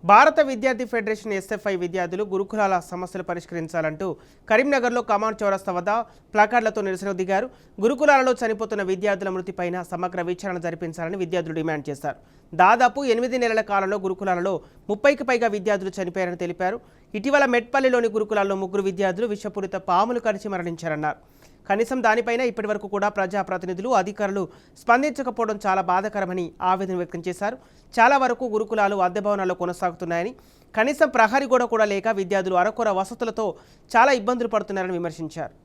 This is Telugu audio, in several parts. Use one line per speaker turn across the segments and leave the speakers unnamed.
భారత విద్యార్థి ఫెడరేషన్ ఎస్ఎఫ్ఐ విద్యార్థులు గురుకులాల సమస్యలు పరిష్కరించాలంటూ కరీంనగర్లో కమాండ్ చౌరస్తా వద్ద ప్లాకార్డులతో నిరసన దిగారు. గురుకులాలలో చనిపోతున్న విద్యార్థుల మృతిపైన సమగ్ర విచారణ జరిపించాలని విద్యార్థులు డిమాండ్ చేశారు. దాదాపు 8 నెలల కాలంలో గురుకులాలలో 30కి పైగా విద్యార్థులు చనిపోయారని తెలిపారు. ఇటీవల మెట్పల్లిలోని గురుకులాల్లో 3 విద్యార్థులు విషపూరిత పాములు కరిచి మరణించారన్నారు. కనీసం దానిపైన ఇప్పటివరకు కూడా ప్రజాప్రతినిధులు అధికారులు స్పందించకపోవడం చాలా బాధాకరమని ఆవేదన వ్యక్తం చేశారు. చాలా వరకు గురుకులాలు అద్దె భవనాల్లో కొనసాగుతున్నాయని, కనీసం ప్రహరీ గోడ కూడా లేక విద్యార్థులు అరకొర వసతులతో చాలా ఇబ్బందులు పడుతున్నారని విమర్శించారు.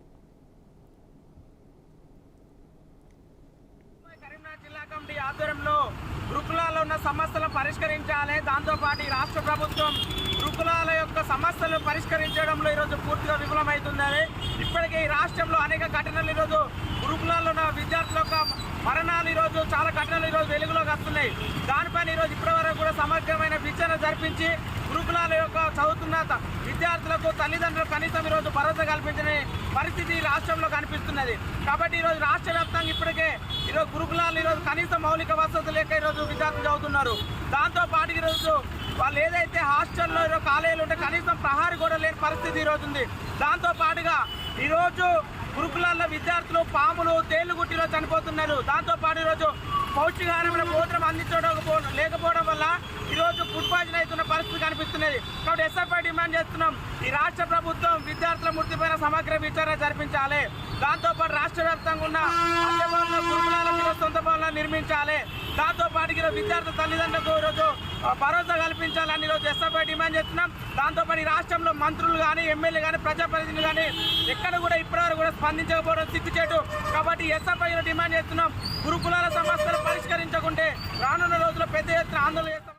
గురుకులాల్లో ఉన్న సమస్యలను పరిష్కరించాలి. దాంతోపాటు ఈ రాష్ట్ర ప్రభుత్వం గురుకులాల యొక్క సమస్యలు పరిష్కరించడంలో ఈరోజు పూర్తిగా విఫలమవుతుందని, ఇప్పటికే ఈ రాష్ట్రంలో అనేక ఘటనలు ఈరోజు గురుకులాల్లో ఉన్న విద్యార్థుల యొక్క మరణాలు ఈరోజు చాలా ఘటనలు ఈరోజు వెలుగులోకి వస్తున్నాయి. దానిపైన ఈరోజు ఇప్పటివరకు కూడా సమగ్రమైన విచారణ జరిపించి గురుకులాల యొక్క చదువుతున్న విద్యార్థులకు తల్లిదండ్రులకు కనీసం ఈరోజు భరోసా కల్పించిన పరిస్థితి ఈ రాష్ట్రంలో కనిపిస్తున్నది. కాబట్టి ఈరోజు రాష్ట్ర వ్యాప్తంగా ఇప్పటికే ఈరోజు గురుకులాలు ఈరోజు కనీసం మౌలిక వసతులు లేక ఈరోజు విద్యార్థులు చదువుతున్నారు. దాంతోపాటు ఈరోజు వాళ్ళు ఏదైతే హాస్టల్లో కాలేజీలు ఉంటే కనీసం ప్రహారీ కూడా లేని పరిస్థితి ఈరోజు ఉంది. దాంతోపాటుగా ఈరోజు గురుకులాల్లో విద్యార్థులు పాములు తేళ్లు గుట్టిలో చనిపోతున్నారు. దాంతోపాటు ఈరోజు పౌష్టికాహారమైన భోజనం అందించడం లేకపోవడం వల్ల ఈరోజు ఫుడ్ పాయిజన్ అవుతున్న పరిస్థితి కనిపిస్తున్నది. కాబట్టి ఎస్ఎఫ్ఐ డిమాండ్ చేస్తున్నాం, ఈ రాష్ట్ర ప్రభుత్వం విద్యార్థుల మృతిపైన సమగ్ర విచారణ జరిపించాలి. దాంతోపాటు రాష్ట్ర వ్యాప్తంగా ఉన్న గురుకులాల సొంత భవనాలను నిర్మించాలి. దాంతోపాటు ఈరోజు విద్యార్థుల తల్లిదండ్రులకు ఈరోజు భరోసా కల్పించాలని ఈరోజు ఎస్ఎఫ్ఐ డిమాండ్ చేస్తున్నాం. దాంతోపాటు ఈ రాష్ట్రంలో మంత్రులు కానీ ఎమ్మెల్యే కానీ ప్రజాప్రతినిధులు కానీ ఎక్కడ కూడా ఇప్పటివరకు కూడా స్పందించకపోవడం సిగ్గుచేటు. కాబట్టి ఎస్ఎఫ్ఐ డిమాండ్ చేస్తున్నాం, గురుకులాల సమస్యలు పరిష్కరించకుంటే రానున్న రోజుల్లో పెద్ద ఎత్తున ఆందోళన చేస్తాం.